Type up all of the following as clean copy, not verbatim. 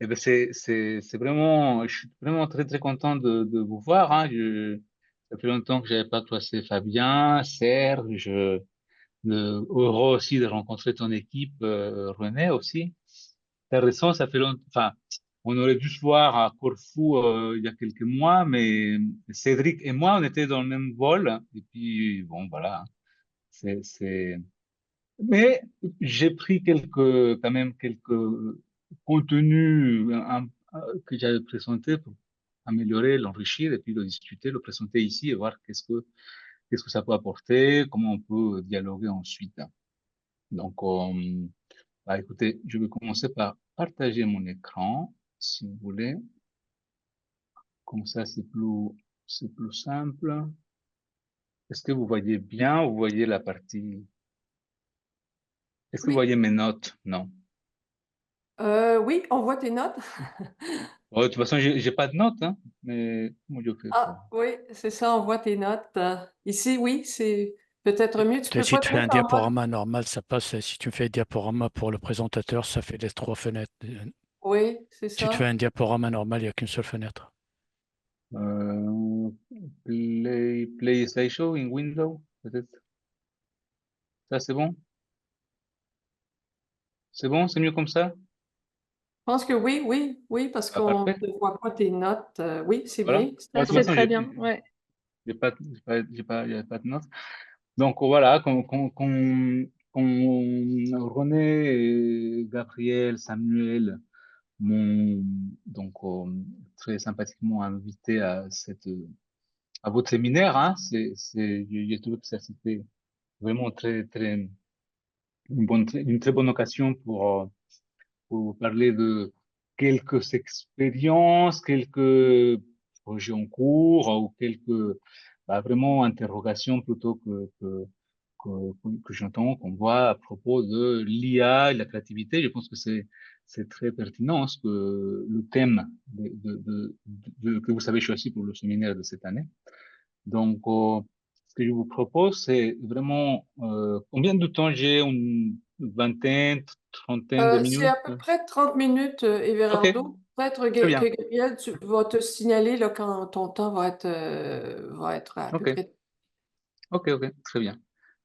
Eh ben c'est vraiment, je suis vraiment très, très content de vous voir, hein. Ça fait longtemps que j'avais pas croisé Fabien, Serge, heureux aussi de rencontrer ton équipe, René aussi. Intéressant, ça fait longtemps, enfin, on aurait dû se voir à Corfou, il y a quelques mois, mais Cédric et moi, on était dans le même vol, et puis, bon, voilà, c'est, mais j'ai pris quand même quelques contenus que j'avais présentés pour améliorer, l'enrichir et puis le discuter, le présenter ici et voir qu'est-ce que ça peut apporter, comment on peut dialoguer ensuite. Donc, bah, écoutez, je vais commencer par partager mon écran, si vous voulez. Comme ça, c'est plus simple. Est-ce que vous voyez bien? Vous voyez la partie? Est-ce que vous Oui, voyez mes notes? Non. oui, on voit tes notes. Bon, de toute façon, j'ai pas de notes, hein, mais comment je fais pour... Ah, oui, c'est ça, on voit tes notes. Ici, oui, c'est peut-être mieux. Tu peux Si pas tu te fais un mettre en mode. diaporama normal, ça passe. Si tu fais un diaporama pour le présentateur, ça fait les trois fenêtres. Oui, c'est Si tu fais ça. un diaporama normal, il n'y a qu'une seule fenêtre. Euh, play slideshow in window, peut-être. Ça, c'est bon? C'est bon? C'est mieux comme ça? Je pense que oui, oui, oui, parce Ah, qu'on parfait. ne voit pas tes notes. Oui, c'est Voilà. bien. C'est Bon, de Ça, toute c'est assez. façon, très bien. Ouais. il y a pas de notes. Donc, voilà, quand René et Gabriel, Samuel m'ont donc très sympathiquement invité à votre séminaire, hein, j'ai trouvé que ça c'était vraiment une très bonne occasion pour parler de quelques expériences, quelques projets en cours ou quelques vraiment interrogations plutôt que j'entends, qu'on voit à propos de l'IA et de la créativité. Je pense que c'est très pertinent, hein, le thème que vous avez choisi pour le séminaire de cette année. Donc, ce que je vous propose, c'est vraiment combien de temps j'ai? Une vingtaine, trentaine de C'est minutes? à peu près 30 minutes, Ok, Everardo. Peut-être très que bien. Gabriel, tu vas te signaler là, quand ton temps va être à peu Ok, près. ok, très bien.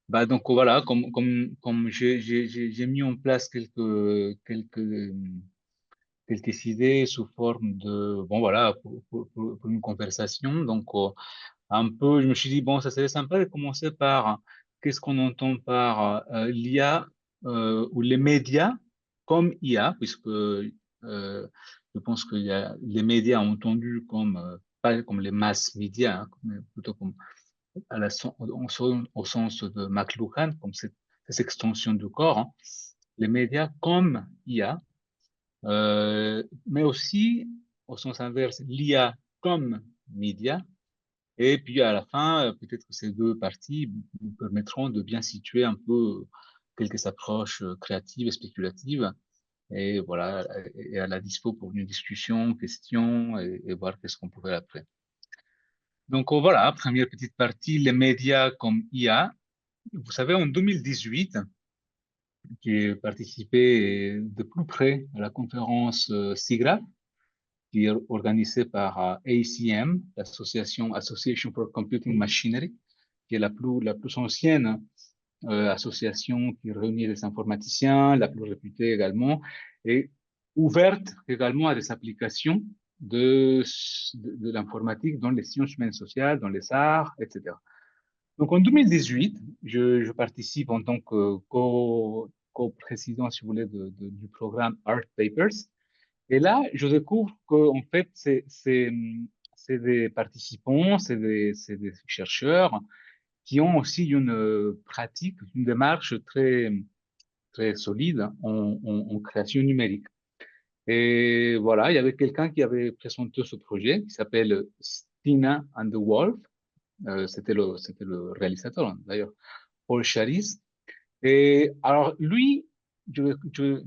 Bah donc voilà, comme j'ai mis en place quelques idées sous forme de bon voilà pour une conversation. Donc un peu, je me suis dit bon, ça serait sympa de commencer par qu'est-ce qu'on entend par l'IA ou les médias comme IA, puisque je pense qu'il y a les médias entendus comme pas comme les masses médias, hein, mais plutôt comme au sens de McLuhan, comme cette extension du corps, hein, les médias comme IA, mais aussi au sens inverse, l'IA comme média. Et puis à la fin, peut-être que ces deux parties nous permettront de bien situer un peu quelques approches créatives et spéculatives. Et voilà, et à la dispo pour une discussion, question, et voir qu'est-ce qu'on peut faire après. Donc voilà, première petite partie, les médias comme IA. Vous savez, en 2018, j'ai participé de plus près à la conférence SIGGRAPH, qui est organisée par ACM, Association for Computing Machinery, qui est la plus ancienne association qui réunit des informaticiens, la plus réputée également, et ouverte également à des applications de l'informatique dans les sciences humaines sociales, dans les arts, etc. Donc, en 2018, je participe en tant que co-président, si vous voulez, du programme Art Papers. Et là, je découvre qu'en fait, c'est des participants, c'est des chercheurs qui ont aussi une pratique, une démarche très, très solide en création numérique. Et voilà, il y avait quelqu'un qui avait présenté ce projet qui s'appelle Stina and the Wolf. C'était le réalisateur, hein, d'ailleurs, Paul Charis. Et alors, lui, je, je,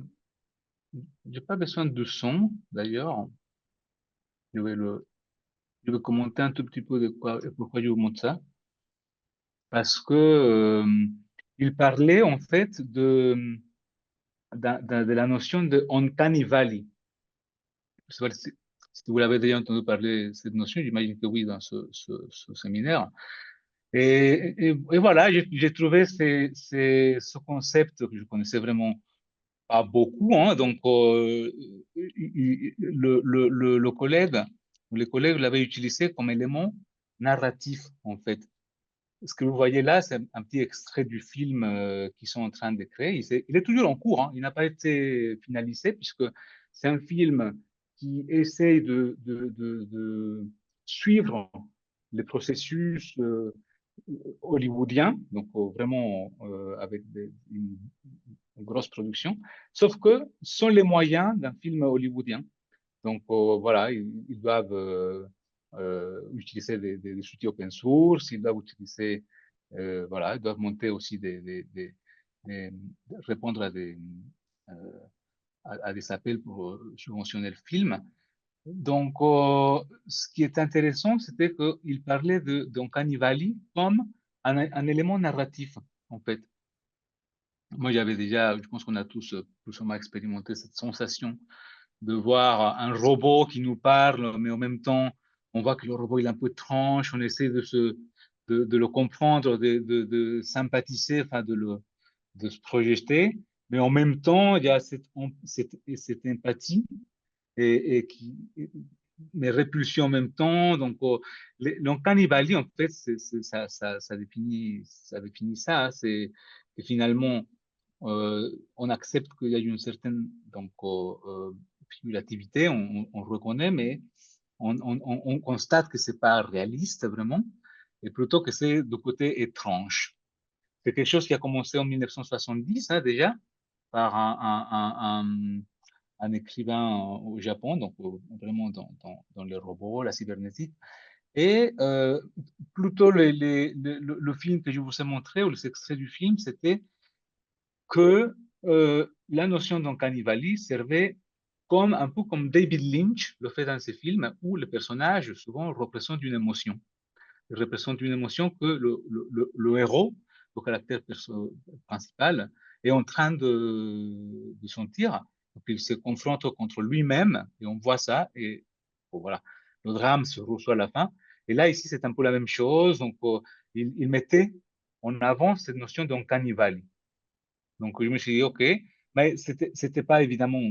j'ai pas besoin de son, d'ailleurs. Je vais je vais commenter un tout petit peu de pourquoi je vous montre ça. Parce que, il parlait, en fait, de la notion de uncanny valley. je sais pas si vous l'avez déjà entendu parler de cette notion, j'imagine que oui, dans ce séminaire. Et voilà, j'ai trouvé ce concept que je connaissais vraiment pas beaucoup, hein, donc le collègue, ou les collègues l'avaient utilisé comme élément narratif, en fait. Ce que vous voyez là, c'est un petit extrait du film qu'ils sont en train de créer. Il est toujours en cours, hein, il n'a pas été finalisé, puisque c'est un film qui essaie de suivre les processus hollywoodiens, donc vraiment avec une grosse production, sauf que sans les moyens d'un film hollywoodien. Donc voilà, ils doivent utiliser des outils open source, ils doivent utiliser, voilà, ils doivent monter aussi répondre euh, à des appels pour subventionner le film. Donc, ce qui est intéressant, c'était qu'il parlait d'Uncanny Valley comme un élément narratif, en fait. Moi, j'avais déjà, je pense qu'on a tous plus ou moins expérimenté cette sensation de voir un robot qui nous parle, mais en même temps, on voit que le robot il est un peu étrange, on essaie de le comprendre, de sympathiser, enfin de se projeter, mais en même temps, il y a cette empathie et mais répulsion en même temps. Donc, l'Uncanny en fait, ça définit ça. Hein. C'est que finalement, on accepte qu'il y a une certaine donc, figurativité, on reconnaît, mais on constate que c'est pas réaliste vraiment, et plutôt que c'est de côté étrange. C'est quelque chose qui a commencé en 1970 hein, déjà par un écrivain au Japon, donc vraiment dans les robots, la cybernétique. Et plutôt le film que je vous ai montré, ou les extraits du film, c'était que la notion d'un cannibalisme servait comme un peu comme David Lynch le fait dans ses films, où le personnage souvent représente une émotion. Il représente une émotion que le héros, le caractère principal, est en train de sentir. Donc, il se confronte contre lui-même et on voit ça. Et bon, voilà, le drame se reçoit à la fin. Et là, ici, c'est un peu la même chose. Donc, il mettait en avant cette notion d'un cannibale. Donc, je me suis dit, OK, mais c'était pas évidemment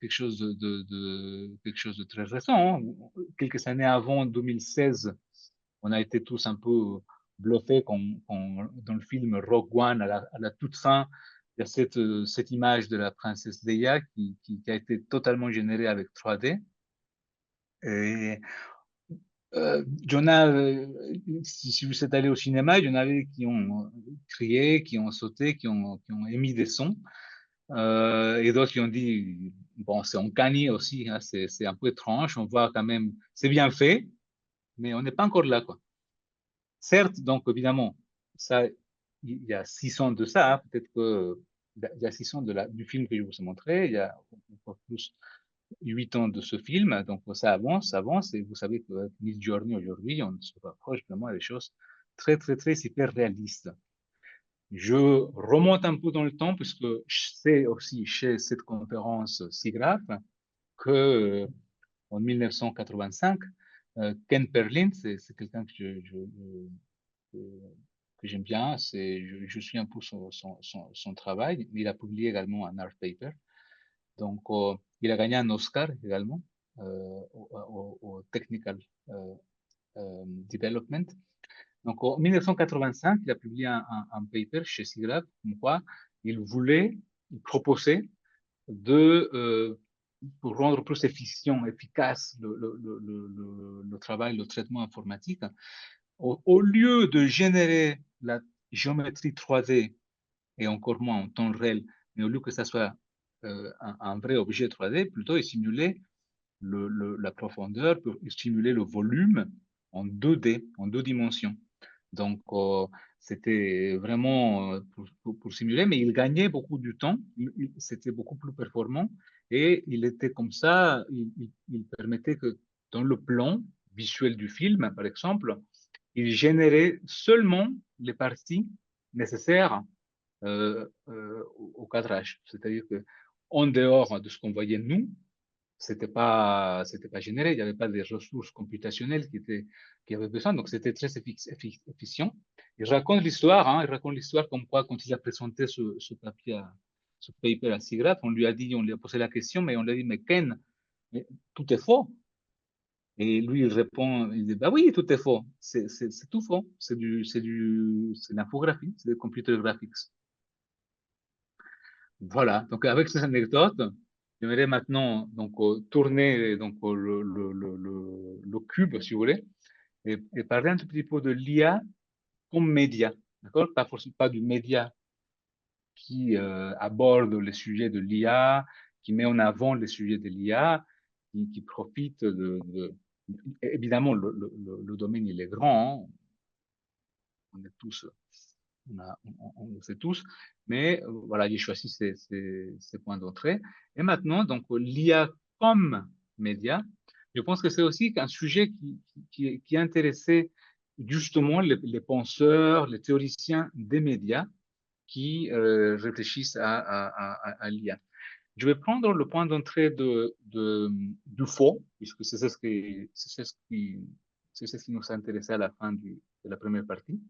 quelque chose de très récent. Hein. Quelques années avant, 2016, on a été tous un peu bluffés dans le film Rogue One, à la toute fin, il y a cette image de la princesse Leia qui a été totalement générée avec 3D. Et il y en a, si vous êtes allé au cinéma, il y en avait qui ont crié, qui ont sauté, qui ont émis des sons. Et d'autres qui ont dit, bon, c'est uncanny aussi, hein, c'est un peu étrange, on voit quand même, c'est bien fait, mais on n'est pas encore là, quoi. Certes, donc évidemment, ça, il y a 6 ans de ça, hein, peut-être que il y a 6 ans du film que je vous ai montré, il y a encore plus 8 ans de ce film, donc ça avance, et vous savez que Midjourney aujourd'hui, on se rapproche vraiment des choses très, très, très hyper réalistes. Je remonte un peu dans le temps, puisque je sais aussi chez cette conférence SIGGRAPH que en 1985, Ken Perlin, c'est quelqu'un que j'aime bien, je suis un peu son travail. Il a publié également un art paper. Donc, il a gagné un Oscar également au Technical Development. Donc, en 1985, il a publié un paper chez SIGGRAPH, comme quoi il proposait pour rendre plus efficient, efficace le travail, le traitement informatique, au lieu de générer la géométrie 3D et encore moins en temps réel, mais au lieu que ça soit un vrai objet 3D, plutôt il simulait la profondeur, pour stimuler le volume en 2D, en deux dimensions. Donc, c'était vraiment pour simuler, mais il gagnait beaucoup du temps, c'était beaucoup plus performant et il était comme ça, il permettait que dans le plan visuel du film, par exemple, il générait seulement les parties nécessaires au cadrage. C'est-à-dire que en dehors de ce qu'on voyait nous, c'était pas généré, il n'y avait pas des ressources computationnelles qui avaient besoin, donc c'était très efficient. Il raconte l'histoire, hein, il raconte l'histoire comme quoi, quand il a présenté ce papier, ce paper à SIGGRAPH, on lui a posé la question, mais on lui a dit, mais Ken, mais tout est faux. Et lui, il répond, il dit, bah oui, tout est faux. C'est tout faux. C'est l'infographie, c'est du computer graphics. Voilà. Donc, avec ces anecdotes, j'aimerais maintenant donc tourner donc le cube, si vous voulez, et parler un tout petit peu de l'IA comme média. D'accord? Pas forcément pas du média qui aborde les sujets de l'IA, qui met en avant les sujets de l'IA, qui profite évidemment, le domaine, il est grand, hein. On est tous, on le sait tous, mais voilà, j'ai choisi ces points d'entrée. Et maintenant, donc, l'IA comme média, je pense que c'est aussi un sujet qui intéressait justement les penseurs, les théoriciens des médias qui réfléchissent à l'IA. Je vais prendre le point d'entrée du faux, puisque c'est ce qui nous a intéressé à la fin de la première partie,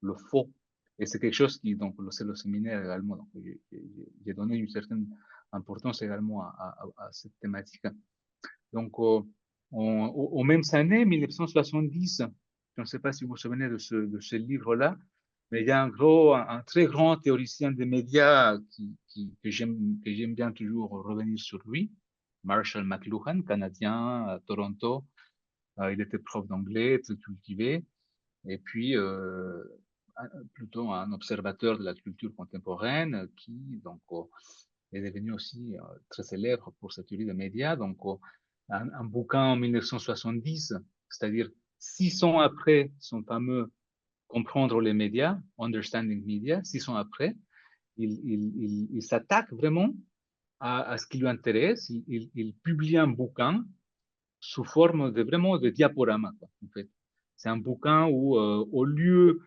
le faux. Et c'est quelque chose qui, donc, c'est le séminaire également. Donc, j'ai donné une certaine importance également à cette thématique. Donc, aux mêmes années, 1970, je ne sais pas si vous vous souvenez de ce livre-là, mais il y a un très grand théoricien des médias que j'aime bien toujours revenir sur lui, Marshall McLuhan, canadien, à Toronto. Il était prof d'anglais, très cultivé, et puis plutôt un observateur de la culture contemporaine qui donc est devenu aussi très célèbre pour sa théorie des médias. Donc, un bouquin en 1970, c'est-à-dire 6 ans après son fameux Comprendre les médias, Understanding Media, 6 ans après, il s'attaque vraiment à ce qui lui intéresse. Il publie un bouquin sous forme vraiment de diaporama, quoi, en fait. C'est un bouquin où, au lieu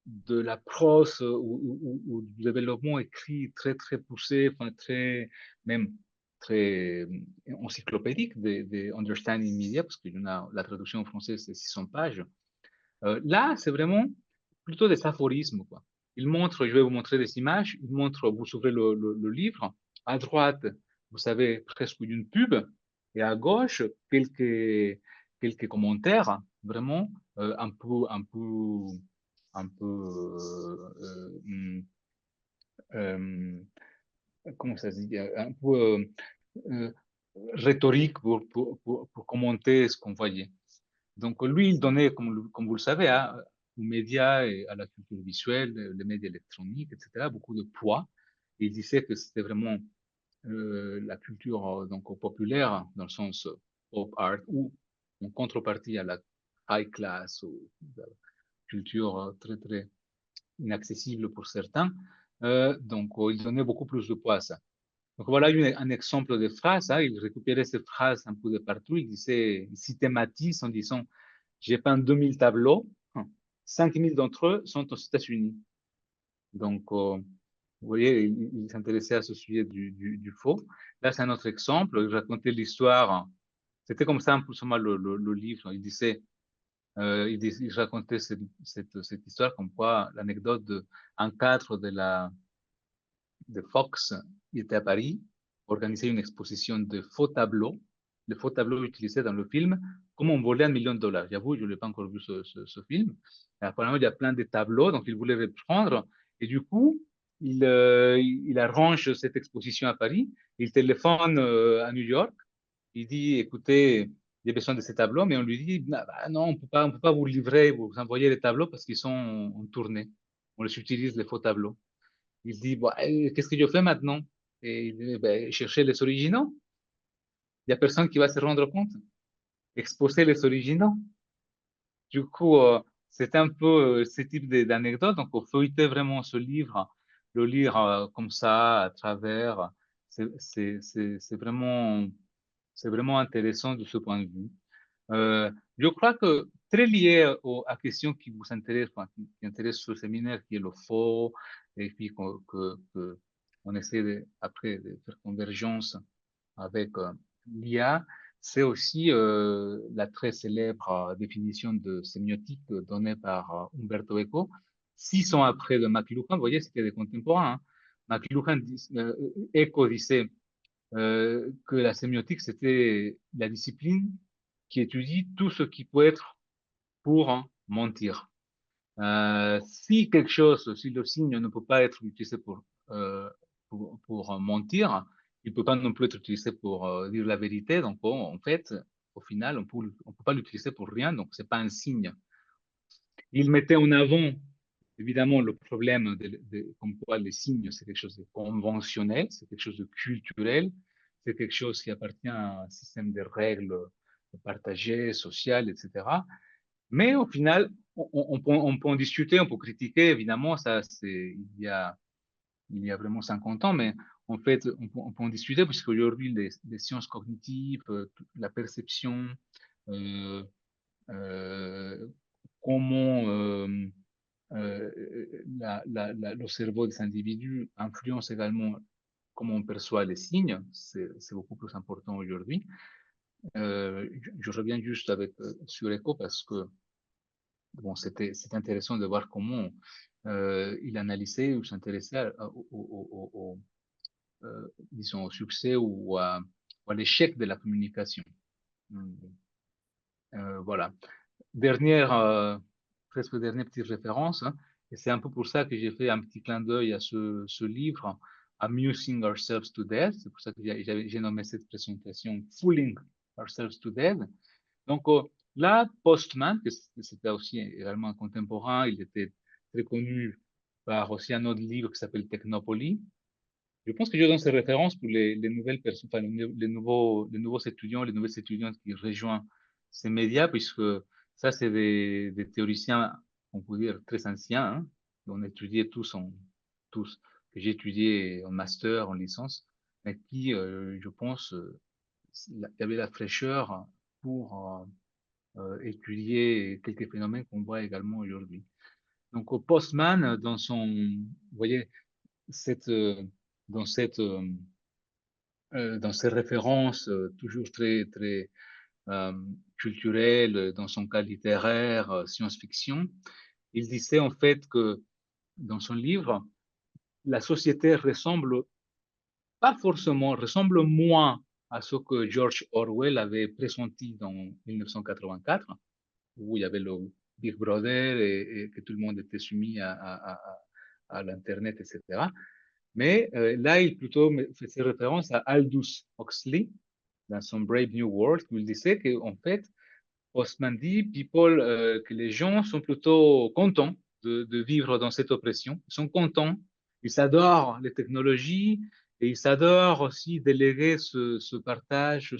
de la prose ou du développement écrit très, très poussé, enfin, même très encyclopédique de Understanding Media, parce que la traduction en français, c'est 600 pages. Là, c'est vraiment plutôt des aphorismes, quoi. Il montre, je vais vous montrer des images, il montre, vous ouvrez le livre, à droite, vous avez presque une pub, et à gauche, quelques commentaires, vraiment un peu, comment ça se dit, un peu euh, rhétorique pour commenter ce qu'on voyait. Donc, lui, il donnait, comme vous le savez, hein, aux médias et à la culture visuelle, les médias électroniques, etc., beaucoup de poids. Et il disait que c'était vraiment la culture donc populaire, dans le sens pop art, ou en contrepartie à la high class, ou la culture très, très inaccessible pour certains. Donc, il donnait beaucoup plus de poids à ça. Donc voilà un exemple de phrase. Hein. Il récupérait ces phrases un peu de partout. Il systématise en disant, j'ai peint 2000 tableaux, 5000 d'entre eux sont aux États-Unis. Donc, vous voyez, il s'intéressait à ce sujet du faux. Là, c'est un autre exemple. Il racontait l'histoire. C'était comme ça un peu seulement le livre. Il racontait cette histoire comme quoi l'anecdote d'un cadre de Fox, il était à Paris, organisait une exposition de faux tableaux, les faux tableaux utilisés dans le film, comment on volait $1 million. J'avoue, je n'ai pas encore vu ce film. Et apparemment, il y a plein de tableaux, donc il voulait les prendre. Et du coup, il arrange cette exposition à Paris, il téléphone à New York, il dit, écoutez, j'ai besoin de ces tableaux, mais on lui dit, bah, non, on peut pas vous livrer, vous envoyer les tableaux parce qu'ils sont en tournée. On les utilise, les faux tableaux. Il dit, bon, qu'est-ce que je fais maintenant? Et il dit, ben, chercher les originaux. Il n'y a personne qui va se rendre compte. Exposer les originaux. Du coup, c'est un peu ce type d'anecdote. Donc, faut feuilleter vraiment ce livre, le lire comme ça, à travers. C'est vraiment intéressant de ce point de vue. Je crois que très lié à la question qui vous intéresse, enfin, qui intéresse ce séminaire, qui est le faux, et puis on essaie après de faire convergence avec l'IA, c'est aussi la très célèbre définition de sémiotique donnée par Umberto Eco. 6 ans après de McLuhan, vous voyez, c'était des contemporains. Hein. McLuhan, Eco disait que la sémiotique, c'était la discipline qui étudie tout ce qui peut être pour mentir. Si quelque chose, si le signe ne peut pas être utilisé pour mentir, il ne peut pas non plus être utilisé pour dire la vérité. Donc, bon, en fait, au final, on peut pas l'utiliser pour rien. Donc, c'est pas un signe. Il mettait en avant, évidemment, le problème comme quoi les signes, c'est quelque chose de conventionnel, c'est quelque chose de culturel, c'est quelque chose qui appartient à un système de règles partagées, sociales, etc. Mais au final, on peut en discuter, on peut critiquer, évidemment, ça, il y a vraiment 50 ans, mais en fait, on peut en discuter parce qu'aujourd'hui, les sciences cognitives, la perception, euh, euh, comment le cerveau des individus influence également comment on perçoit les signes, c'est beaucoup plus important aujourd'hui. Je reviens juste sur Eco parce que bon, c'était intéressant de voir comment il analysait ou s'intéressait disons, au succès ou à l'échec de la communication. Voilà. Dernière, presque dernière petite référence, hein, et c'est un peu pour ça que j'ai fait un petit clin d'œil à ce livre, Amusing Ourselves to Death. C'est pour ça que j'ai nommé cette présentation Fooling Ourselves to Death. Donc là, Postman, que c'était aussi également un contemporain, il était très connu par aussi un autre livre qui s'appelle Technopoly. Je pense que je donne ces références pour les nouvelles personnes, enfin, les nouveaux étudiants, les nouvelles étudiantes qui rejoignent ces médias, puisque ça, c'est des théoriciens, on peut dire, très anciens, hein, qu'on étudiait tous, que j'ai étudié en master, en licence, mais qui, je pense, y avait la fraîcheur pour étudier quelques phénomènes qu'on voit également aujourd'hui. Donc, au Postman, vous voyez, cette, dans cette, dans ses références toujours très euh, culturelles, dans son cas littéraire, science-fiction, il disait en fait que dans son livre, la société ressemble pas forcément, ressemble moins à ce que George Orwell avait pressenti dans 1984, où il y avait le Big Brother et que tout le monde était soumis à l'Internet, etc. Mais là, il plutôt faisait référence à Aldous Huxley dans son Brave New World, où il disait qu'en fait, Postman dit que les gens sont plutôt contents de vivre dans cette oppression. Ils sont contents, ils adorent les technologies et ils adorent aussi déléguer ce partage,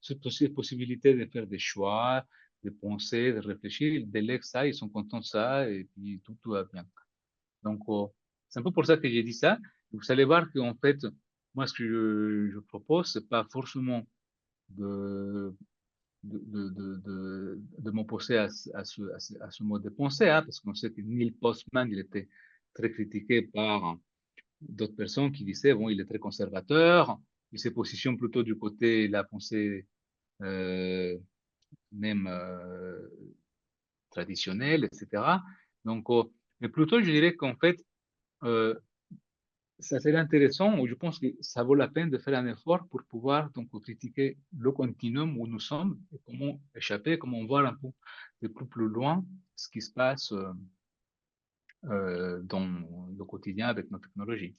cette possibilité de faire des choix, de penser, de réfléchir. Ils délèguent ça, ils sont contents de ça et puis tout va bien. Donc, c'est un peu pour ça que j'ai dit ça. Vous allez voir qu'en fait, moi, ce que je propose, c'est pas forcément de, de m'opposer à ce mode de pensée, hein, parce qu'on sait que Neil Postman, il était très critiqué par d'autres personnes qui disaient, bon, il est très conservateur, il se positionne plutôt du côté de la pensée euh, même traditionnelle, etc. Donc, mais plutôt, je dirais qu'en fait, euh, ça serait intéressant, ou je pense que ça vaut la peine de faire un effort pour pouvoir donc critiquer le continuum où nous sommes et comment échapper, comment voir un peu de plus loin ce qui se passe dans le quotidien avec nos technologies.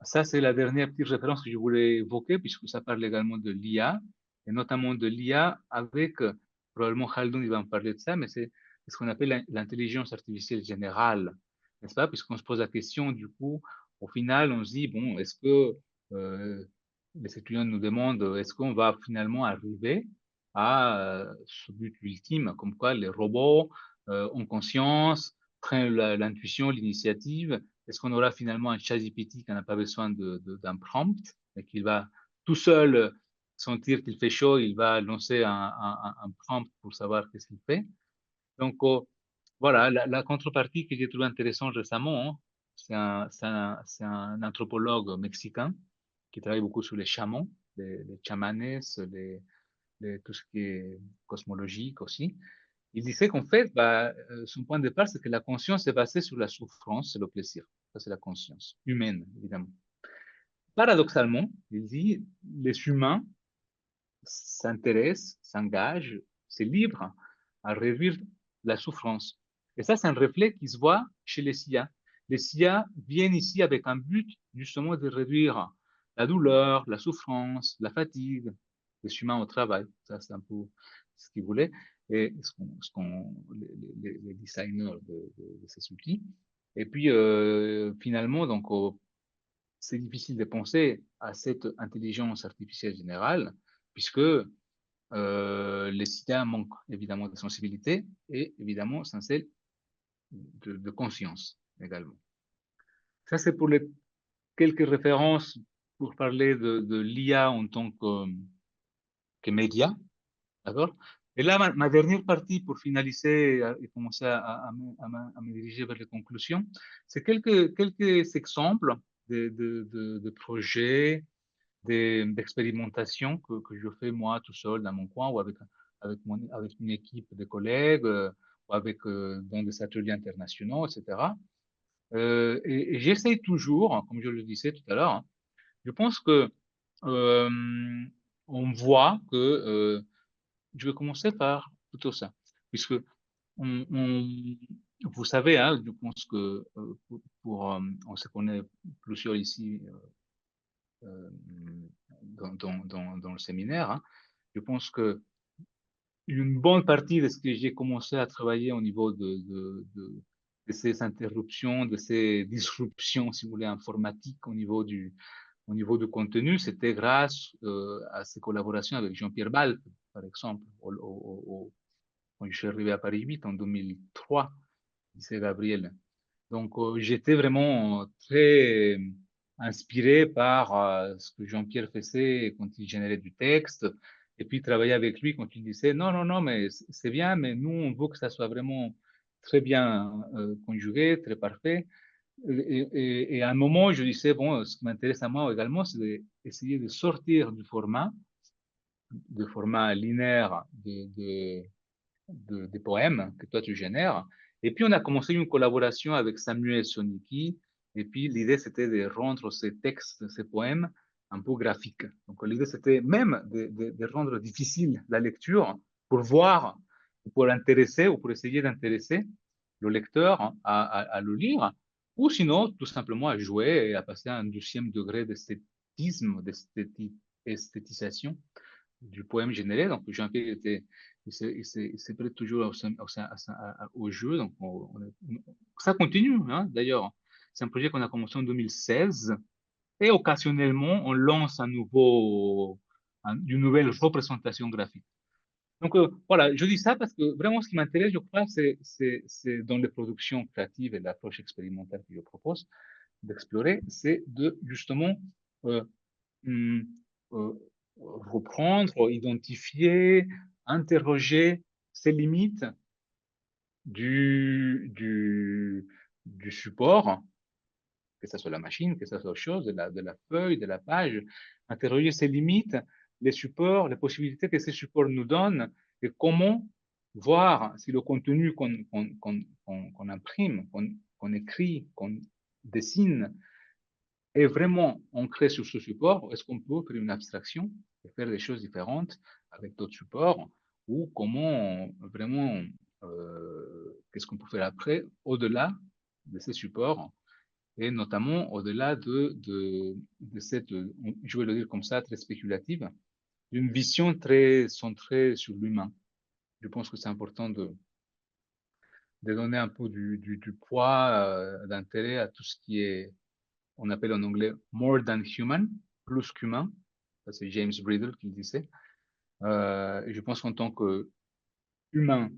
Ça, c'est la dernière petite référence que je voulais évoquer, puisque ça parle également de l'IA, et notamment de l'IA avec, probablement Khaldoun, il va en parler de ça, mais c'est ce qu'on appelle l'intelligence artificielle générale, n'est-ce pas? Puisqu'on se pose la question, du coup, au final, on se dit, bon, est-ce que les étudiants nous demandent, est-ce qu'on va finalement arriver à ce but ultime, comme quoi les robots ont conscience, prennent l'intuition, l'initiative, est-ce qu'on aura finalement un ChatGPT qui n'a pas besoin d'un prompt et qu'il va tout seul sentir qu'il fait chaud, il va lancer un prompt pour savoir qu'est-ce qu'il fait. Donc, voilà, la contrepartie que j'ai trouvé intéressante récemment, hein, c'est un anthropologue mexicain qui travaille beaucoup sur les chamans. les chamanes, tout ce qui est cosmologique aussi. Il disait qu'en fait, son point de départ, c'est que la conscience est basée sur la souffrance et le plaisir. Ça, c'est la conscience humaine, évidemment. Paradoxalement, il dit, les humains s'intéressent, s'engagent, c'est libre à réduire la souffrance. Et ça, c'est un reflet qui se voit chez les SIA. Les SIA viennent ici avec un but justement de réduire la douleur, la souffrance, la fatigue des humains au travail. Ça, c'est un peu ce qu'ils voulaient et les designers de ces outils. Et puis, finalement, donc, c'est difficile de penser à cette intelligence artificielle générale, puisque les citoyens manquent évidemment de sensibilité et évidemment sans celle de conscience également. Ça, c'est pour les quelques références pour parler de l'IA en tant que média, d'accord? Et là, ma dernière partie pour finaliser et commencer à me diriger vers les conclusions, c'est quelques exemples de projets, d'expérimentation que je fais moi tout seul dans mon coin ou avec une équipe de collègues ou avec dans des ateliers internationaux, etc. Et j'essaye toujours, comme je le disais tout à l'heure, hein, je pense que on voit que je vais commencer par plutôt ça, puisque vous savez, hein, je pense que on se connaît plusieurs ici dans le séminaire, hein, je pense que une bonne partie de ce que j'ai commencé à travailler au niveau de ces interruptions, de ces disruptions, si vous voulez, informatiques au niveau du contenu, c'était grâce à ces collaborations avec Jean-Pierre Balp, par exemple, quand je suis arrivé à Paris 8 en 2003, lycée Gabriel. Donc, j'étais vraiment très inspiré par ce que Jean-Pierre faisait quand il générait du texte, et puis travailler avec lui quand il disait non, non, non, mais c'est bien, mais nous, on veut que ça soit vraiment très bien conjugué, très parfait. Et à un moment, je disais, bon, ce qui m'intéresse à moi également, c'est d'essayer de sortir du format linéaire des poèmes que toi tu génères. Et puis on a commencé une collaboration avec Samuel Soniki. Et puis l'idée c'était de rendre ces textes, ces poèmes un peu graphiques. Donc l'idée c'était même de rendre difficile la lecture pour voir, pour intéresser ou pour essayer d'intéresser le lecteur à le lire, ou sinon tout simplement à jouer et à passer à un 12e degré d'esthétisme, d'esthétisation du poème généré. Donc Jean-Pierre il s'est prêt toujours au jeu. Donc ça continue, hein, d'ailleurs. C'est un projet qu'on a commencé en 2016 et occasionnellement on lance une nouvelle représentation graphique. Donc voilà, je dis ça parce que vraiment ce qui m'intéresse, je crois, c'est dans les productions créatives et l'approche expérimentale que je propose d'explorer, c'est de justement euh, hum, euh, reprendre, identifier, interroger ces limites du, du, du support, que ce soit la machine, que ce soit autre chose, de la feuille, de la page, interroger ces limites, les supports, les possibilités que ces supports nous donnent et comment voir si le contenu qu'on imprime, qu'on écrit, qu'on dessine est vraiment ancré sur ce support, est-ce qu'on peut faire une abstraction et faire des choses différentes avec d'autres supports, ou comment vraiment, qu'est-ce qu'on peut faire après, au-delà de ces supports, et notamment au-delà de cette, je vais le dire comme ça, très spéculative, d'une vision très centrée sur l'humain. Je pense que c'est important de donner un peu du poids, d'intérêt à tout ce qui est, on appelle en anglais more than human, plus qu'humain. Ça, c'est James Bridle qui le disait. Et je pense qu'en tant qu'humain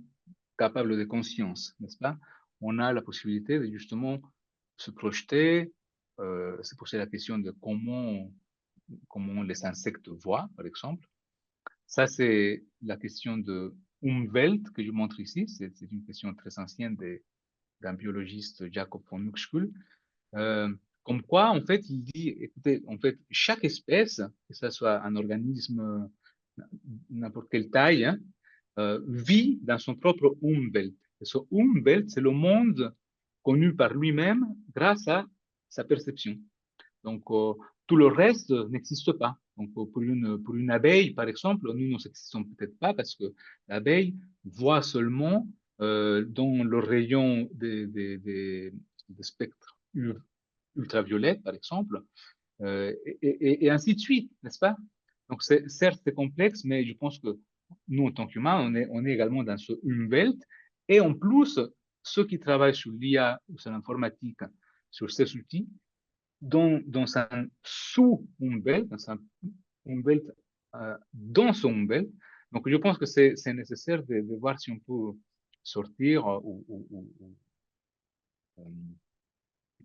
capable de conscience, n'est-ce pas, on a la possibilité de justement se projeter, se poser la question de comment les insectes voient, par exemple. Ça, c'est la question de Umwelt que je montre ici. C'est une question très ancienne d'un biologiste Jacob von Uexküll. Comme quoi, en fait, il dit, écoutez, en fait, chaque espèce, que ce soit un organisme, n'importe quelle taille, hein, vit dans son propre Umwelt. Et ce Umwelt, c'est le monde connu par lui-même grâce à sa perception. Donc, tout le reste n'existe pas. Donc, pour une abeille, par exemple, nous n'existons peut-être pas parce que l'abeille voit seulement dans le rayon des spectres ultraviolets, par exemple, et ainsi de suite, n'est-ce pas? Donc, certes, c'est complexe, mais je pense que nous, en tant qu'humains, on est également dans ce Umwelt. Et en plus, ceux qui travaillent sur l'IA ou sur l'informatique, sur ces outils, dans un sous-Umwelt, dans un Umwelt, dans ce Umwelt. Donc, je pense que c'est nécessaire de voir si on peut sortir ou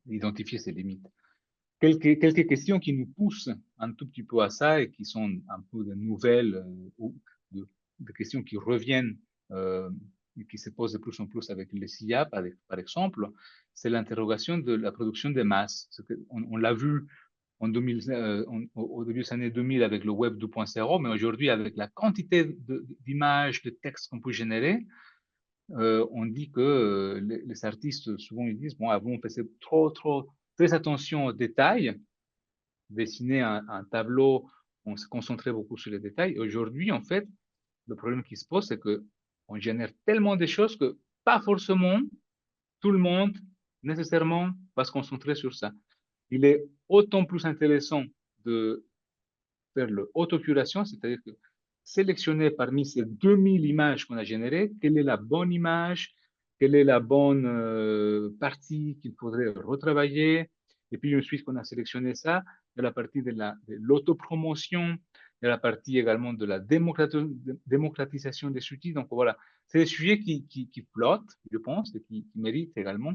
identifier ses limites. Quelques questions qui nous poussent un tout petit peu à ça et qui sont un peu de nouvelles ou de questions qui reviennent et qui se posent de plus en plus avec les IA, par exemple, c'est l'interrogation de la production des masses. On l'a vu en 2000, au début des années 2000 avec le web 2.0, mais aujourd'hui avec la quantité d'images, de textes qu'on peut générer, on dit que les artistes, souvent, ils disent, bon, avant, on faisait très attention aux détails, dessiner un tableau, on se concentrait beaucoup sur les détails. Aujourd'hui, en fait, le problème qui se pose, c'est que on génère tellement de choses que pas forcément tout le monde nécessairement va se concentrer sur ça. Il est autant plus intéressant de faire l'autocuration, c'est-à-dire que sélectionner parmi ces 2000 images qu'on a générées, quelle est la bonne image, quelle est la bonne partie qu'il faudrait retravailler. Et puis, ensuite qu'on a sélectionné ça, il y a la partie de l'autopromotion, il y a la partie également de la démocratisation des outils. Donc voilà, c'est des sujets qui flottent, je pense, et qui méritent également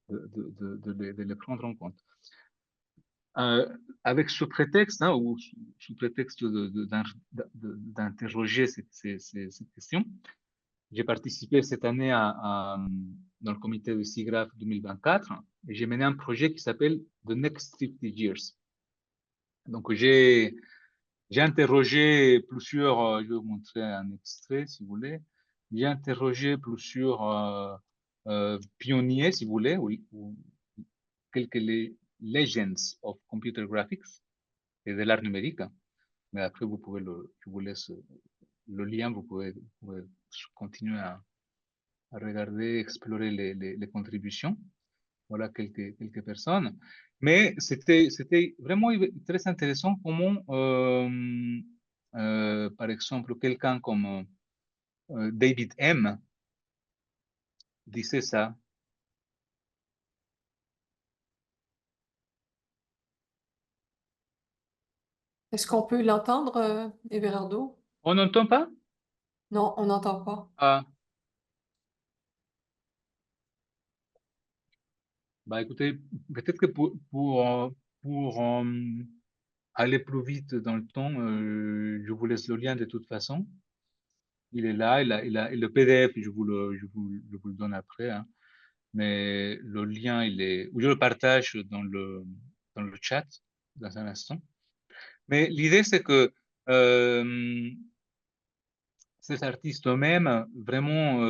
de les prendre en compte. Avec ce prétexte, hein, ou sous prétexte d'interroger ces questions, j'ai participé cette année dans le comité de SIGGRAPH 2024 et j'ai mené un projet qui s'appelle The Next 50 Years. Donc, j'ai interrogé plusieurs, je vais vous montrer un extrait si vous voulez, j'ai interrogé plusieurs pionniers, si vous voulez, ou quelques legends of computer graphics et de l'art numérique. Mais après, je vous laisse le lien, vous pouvez continuer à regarder, explorer les contributions. Voilà quelques personnes. Mais c'était vraiment très intéressant comment, par exemple, quelqu'un comme David M. disait ça. Est-ce qu'on peut l'entendre, Everardo? On n'entend pas? Non, on n'entend pas. Ah, bah écoutez, peut-être que pour aller plus vite dans le temps, je vous laisse le lien de toute façon. Il est là, et le PDF, je vous le donne après, hein. Mais le lien, je le partage dans le chat dans un instant. Mais l'idée, c'est que ces artistes eux-mêmes, vraiment,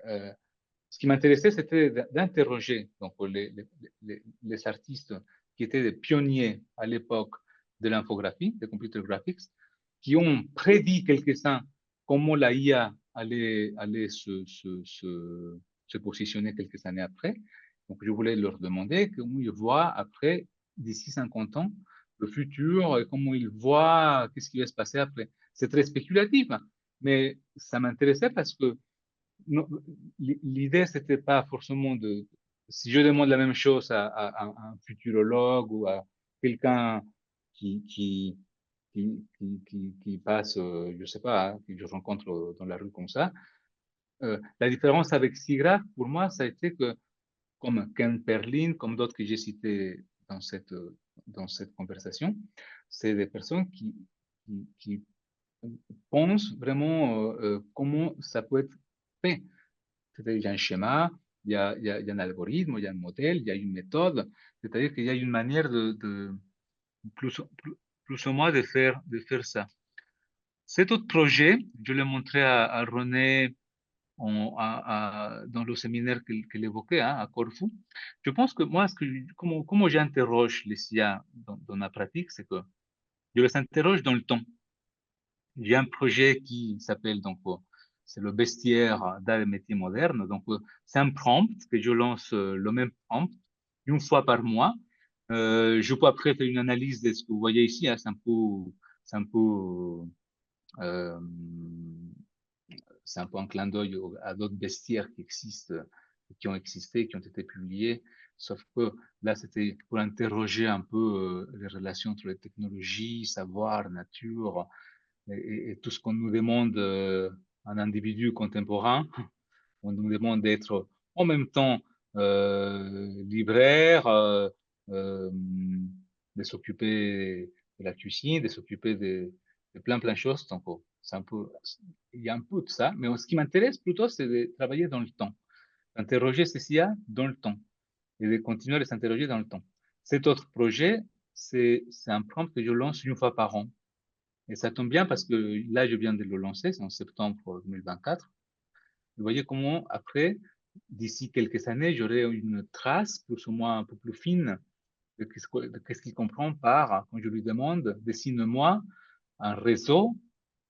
ce qui m'intéressait, c'était d'interroger donc les artistes qui étaient des pionniers à l'époque de l'infographie, des computer graphics, qui ont prédit quelques-uns comment la IA allait se positionner quelques années après. Donc, je voulais leur demander comment ils voient après, d'ici 50 ans, le futur, et comment ils voient qu'est-ce qui va se passer après. C'est très spéculatif, hein, mais ça m'intéressait parce que l'idée, c'était pas forcément si je demande la même chose à un futurologue ou à quelqu'un qui, qui, qui passe, je sais pas, hein, que je rencontre dans la rue comme ça, la différence avec SIGGRAPH, pour moi, ça a été que, comme Ken Perlin, comme d'autres que j'ai cités dans cette conversation, c'est des personnes qui pensent vraiment comment ça peut être fait. C'est-à-dire, il y a un schéma, il y a un algorithme, il y a un modèle, il y a une méthode, c'est-à-dire qu'il y a une manière plus, plus ou moins de faire ça. Cet autre projet, je l'ai montré à René dans le séminaire qu'il évoquait à Corfou. Je pense que moi, comment j'interroge les IA dans ma pratique, c'est que je les interroge dans le temps. J'ai un projet qui s'appelle donc c'est le bestiaire d'art et métiers modernes. Donc c'est un prompt que je lance le même prompt une fois par mois. Je peux après faire une analyse de ce que vous voyez ici. Hein, c'est un peu euh, c'est un peu un clin d'œil à d'autres bestiaires qui existent, qui ont existé, qui ont été publiés. Sauf que là, c'était pour interroger un peu les relations entre les technologies, savoir, nature, et tout ce qu'on nous demande un individu contemporain. On nous demande d'être en même temps libraire, euh, de s'occuper de la cuisine, de s'occuper de plein de choses. Donc, c'est un peu, il y a un peu de ça. Mais ce qui m'intéresse plutôt, c'est de travailler dans le temps, d'interroger ces IA dans le temps et de continuer à les interroger dans le temps. Cet autre projet, c'est un prompt que je lance une fois par an. Et ça tombe bien parce que là, je viens de le lancer, c'est en septembre 2024. Vous voyez comment, après, d'ici quelques années, j'aurai une trace plus ou moins un peu plus fine de qu'est-ce qu'il comprend par, quand je lui demande, dessine-moi un réseau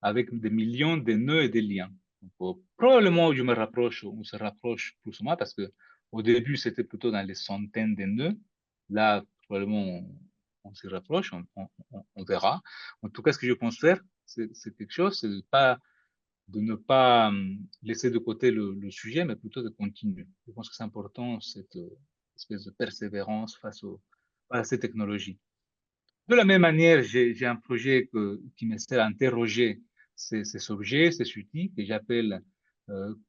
avec des millions de nœuds et de liens. Donc, probablement, je me rapproche, on se rapproche plus ou moins parce que au début, c'était plutôt dans les centaines de nœuds. Là, probablement, on s'y rapproche, on verra. En tout cas, ce que je pense faire, c'est quelque chose, c'est de ne pas laisser de côté le sujet, mais plutôt de continuer. Je pense que c'est important, cette espèce de persévérance à ces technologies. De la même manière, j'ai un projet qui me sert à interroger ces objets, ces outils que j'appelle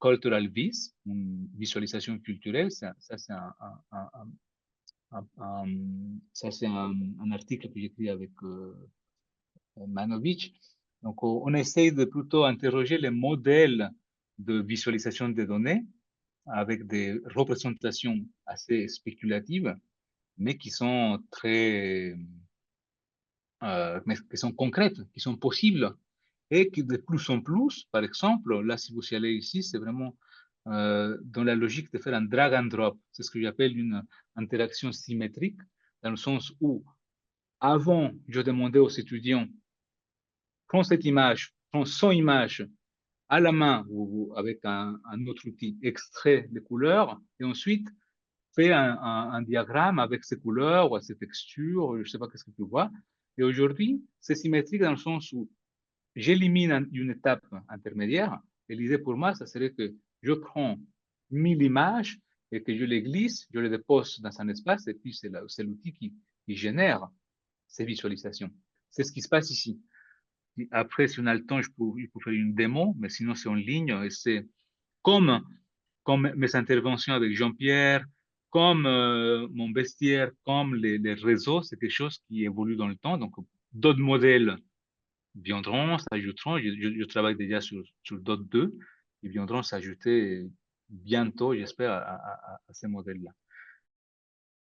Cultural Vis, une visualisation culturelle. Ça, c'est ça, c'est un article que j'écris avec Manovich. Donc, on essaye de plutôt interroger les modèles de visualisation des données avec des représentations assez spéculatives, mais qui sont mais qui sont concrètes, qui sont possibles et qui de plus en plus, par exemple, là, si vous y allez ici, c'est vraiment dans la logique de faire un drag and drop. C'est ce que j'appelle une interaction symétrique, dans le sens où avant, je demandais aux étudiants, prends cette image, prends son image à la main ou avec un autre outil, extrait les couleurs et ensuite fais un diagramme avec ces couleurs ou ces textures, je ne sais pas qu'est-ce que tu vois. Et aujourd'hui, c'est symétrique dans le sens où j'élimine une étape intermédiaire. Et l'idée pour moi, ça serait que je prends 1000 images et que je les glisse, je les dépose dans un espace et puis c'est l'outil qui génère ces visualisations. C'est ce qui se passe ici. Après, si on a le temps, je peux faire une démo, mais sinon c'est en ligne et c'est comme, comme mes interventions avec Jean-Pierre, comme mon bestiaire, comme les réseaux, c'est quelque chose qui évolue dans le temps. Donc, d'autres modèles viendront, s'ajouteront. Je travaille déjà sur d'autres deux qui viendront s'ajouter bientôt, j'espère, à ces modèles-là.